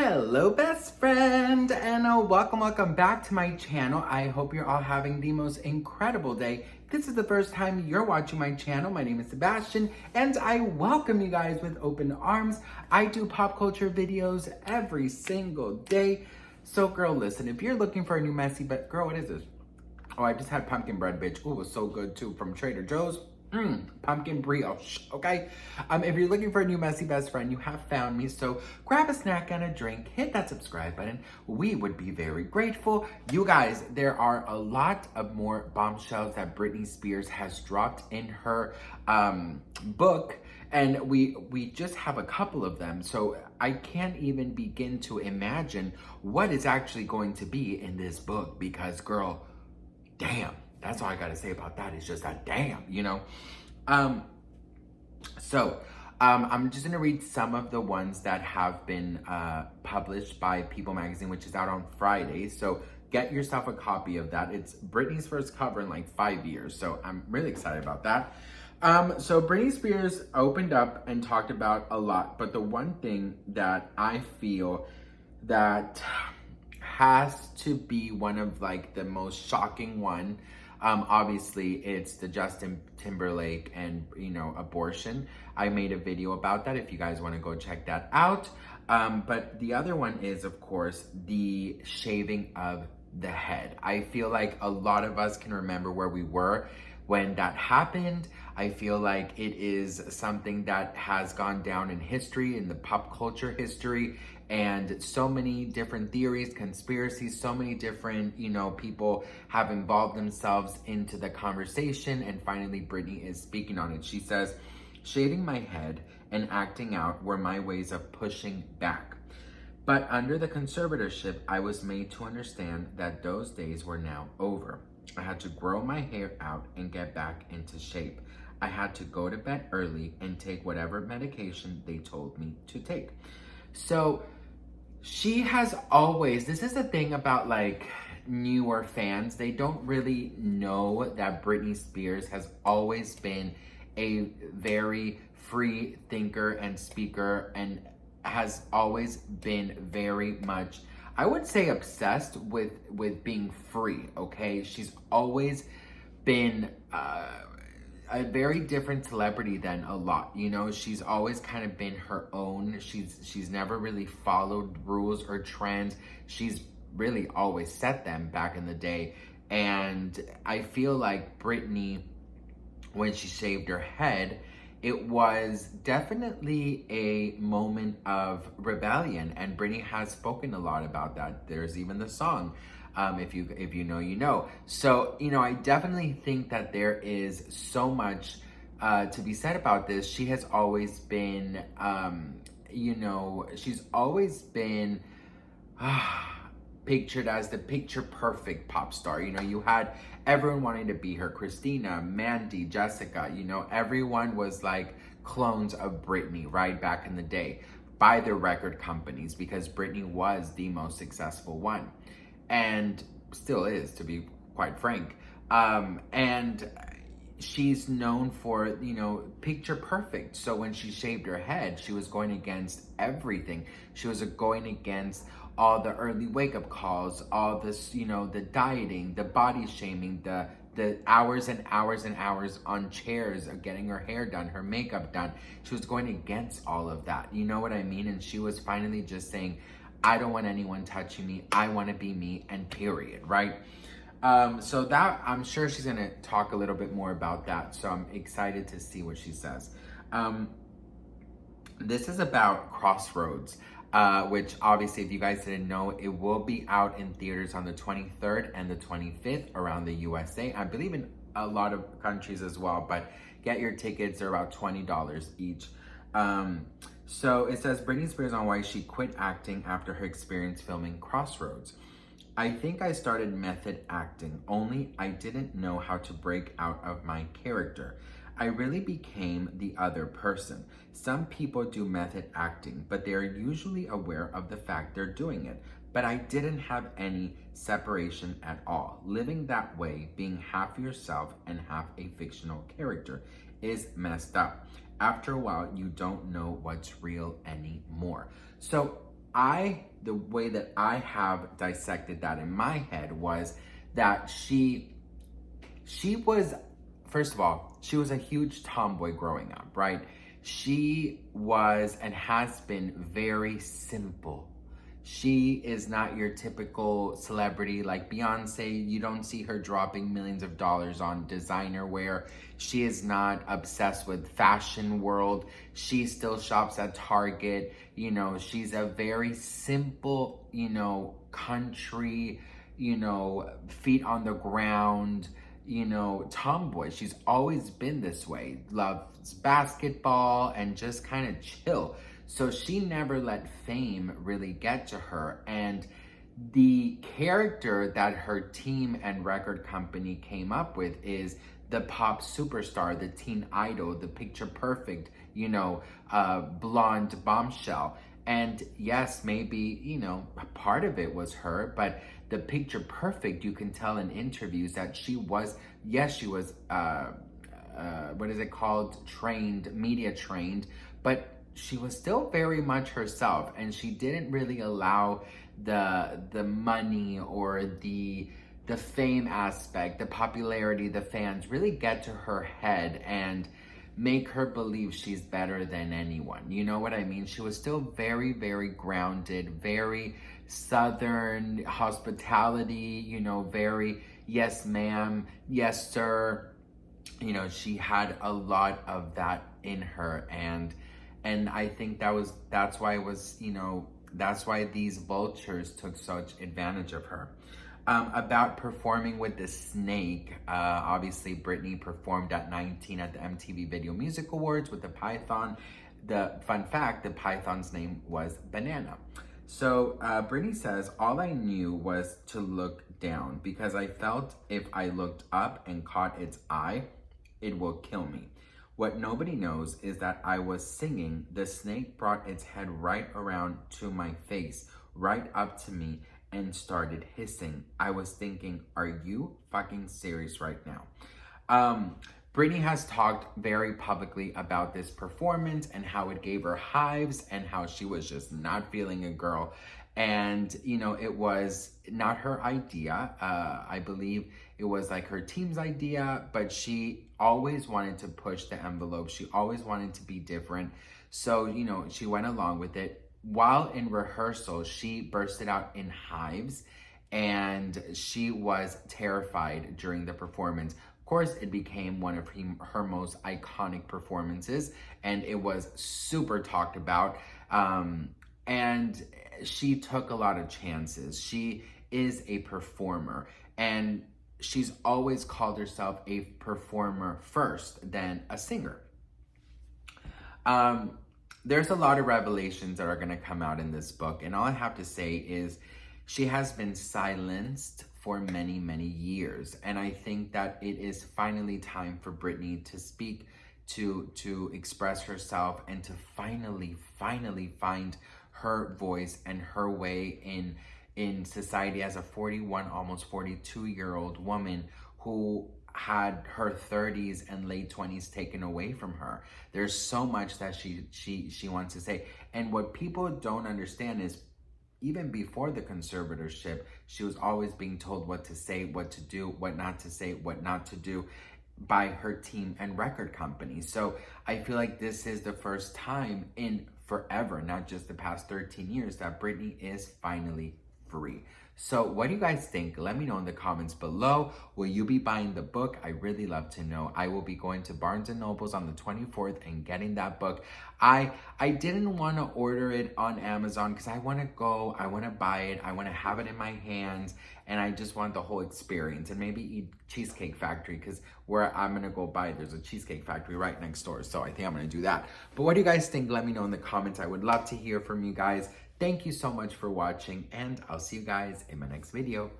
Hello, best friend, and welcome back to my channel. I hope you're all having the most incredible day. If this is the first time you're watching my channel, my name is Sebastian, and I welcome you guys with open arms. I do pop culture videos every single day. So, girl, listen, if you're looking for a new messy, but girl, what is this? Oh, I just had pumpkin bread, bitch. Ooh, it was so good too, from Trader Joe's. Pumpkin brioche, okay? If you're looking for a new messy best friend, you have found me. So grab a snack and a drink, hit that subscribe button. We would be very grateful. You guys, there are a lot of more bombshells that Britney Spears has dropped in her book. And we just have a couple of them. So I can't even begin to imagine what is actually going to be in this book because, girl, damn. That's all I gotta say about that. It's just that damn, you know? I'm just gonna read some of the ones that have been published by People Magazine, which is out on Friday. So get yourself a copy of that. It's Britney's first cover in like 5 years. So I'm really excited about that. So Britney Spears opened up and talked about a lot, but the one thing that I feel that has to be one of like the most shocking one, obviously it's the Justin Timberlake and, you know, abortion. I made a video about that if you guys want to go check that out. But the other one is, of course, the shaving of the head. I feel like a lot of us can remember where we were when that happened. I feel like it is something that has gone down in history, in the pop culture history, and so many different theories, conspiracies, so many different, you know, people have involved themselves into the conversation, and finally Britney is speaking on it. She says, "Shaving my head and acting out were my ways of pushing back. But under the conservatorship, I was made to understand that those days were now over. I had to grow my hair out and get back into shape. I had to go to bed early and take whatever medication they told me to take." So she has always, this is the thing about like newer fans, they don't really know that Britney Spears has always been a very free thinker and speaker and has always been very much, I would say, obsessed with being free, okay? She's always been a very different celebrity than a lot, you know? She's always kind of been her own. She's never really followed rules or trends. She's really always set them back in the day. And I feel like Britney, when she shaved her head, it was definitely a moment of rebellion, and Britney has spoken a lot about that. There's even the song, if you know, you know. So, you know, I definitely think that there is so much to be said about this. She has always been, you know, she's always been pictured as the picture perfect pop star. You know, you had everyone wanting to be her. Christina, Mandy, Jessica, you know, everyone was like clones of Britney, right, back in the day, by the record companies, because Britney was the most successful one and still is, to be quite frank. And she's known for, you know, picture perfect. So when she shaved her head, she was going against everything. She was going against all the early wake-up calls, all this, you know, the dieting, the body shaming, the hours and hours and hours on chairs of getting her hair done, her makeup done. She was going against all of that. You know what I mean? And she was finally just saying, I don't want anyone touching me. I want to be me, and period, right? So that, I'm sure she's going to talk a little bit more about that. So I'm excited to see what she says. This is about Crossroads, which obviously, if you guys didn't know, it will be out in theaters on the 23rd and the 25th around the USA. I believe in a lot of countries as well, but get your tickets. They're about $20 each. So it says, Britney Spears on why she quit acting after her experience filming Crossroads. "I think I started method acting, only I didn't know how to break out of my character. I really became the other person. Some people do method acting, but they are usually aware of the fact they're doing it. But I didn't have any separation at all. Living that way, being half yourself and half a fictional character, is messed up. After a while, you don't know what's real anymore." So the way that I have dissected that in my head was that she was, first of all, she was a huge tomboy growing up, right? She was and has been very simple. She is not your typical celebrity like Beyonce. You don't see her dropping millions of dollars on designer wear. She is not obsessed with fashion world. She still shops at Target. You know, she's a very simple, you know, country, you know, feet on the ground, you know, tomboy. She's always been this way. Loves basketball and just kind of chill. So she never let fame really get to her. And the character that her team and record company came up with is the pop superstar, the teen idol, the picture perfect, you know, blonde bombshell. And yes, maybe, you know, part of it was her, but the picture perfect, you can tell in interviews that she was, yes, she was, what is it called? Trained, media trained, but she was still very much herself, and she didn't really allow the money or the fame aspect, the popularity, the fans really get to her head and make her believe she's better than anyone. You know what I mean? She was still very, very grounded, very Southern hospitality, you know, very yes ma'am, yes sir. You know, she had a lot of that in her, and I think that's why it was, you know, that's why these vultures took such advantage of her. About performing with the snake, obviously Britney performed at 19 at the MTV Video Music Awards with the python. The fun fact, the python's name was Banana. So Britney says, all I knew was to look down because I felt if I looked up and caught its eye, it will kill me. What nobody knows is that I was singing. The snake brought its head right around to my face, right up to me, and started hissing. I was thinking, are you fucking serious right now? Britney has talked very publicly about this performance and how it gave her hives and how she was just not feeling a girl. And, you know, it was not her idea. I believe it was like her team's idea, but she always wanted to push the envelope. She always wanted to be different. So, you know, she went along with it. While in rehearsal, she bursted out in hives and she was terrified during the performance. Of course, it became one of her most iconic performances and it was super talked about. And she took a lot of chances. She is a performer and she's always called herself a performer first, then a singer. There's a lot of revelations that are going to come out in this book. And all I have to say is she has been silenced for many, many years. And I think that it is finally time for Britney to speak, to express herself and to finally find her voice and her way in society as a 41, almost 42-year-old woman who had her 30s and late 20s taken away from her. There's so much that she wants to say. And what people don't understand is even before the conservatorship, she was always being told what to say, what to do, what not to say, what not to do by her team and record company. So I feel like this is the first time in forever, not just the past 13 years, that Britney is finally free. So what do you guys think? Let me know in the comments below. Will you be buying the book? I really love to know. I will be going to Barnes & Noble's on the 24th and getting that book. I didn't want to order it on Amazon because I want to go, I want to buy it, I want to have it in my hands, and I just want the whole experience and maybe eat Cheesecake Factory because where I'm going to go buy it, there's a Cheesecake Factory right next door. So I think I'm going to do that. But what do you guys think? Let me know in the comments. I would love to hear from you guys. Thank you so much for watching, and I'll see you guys in my next video.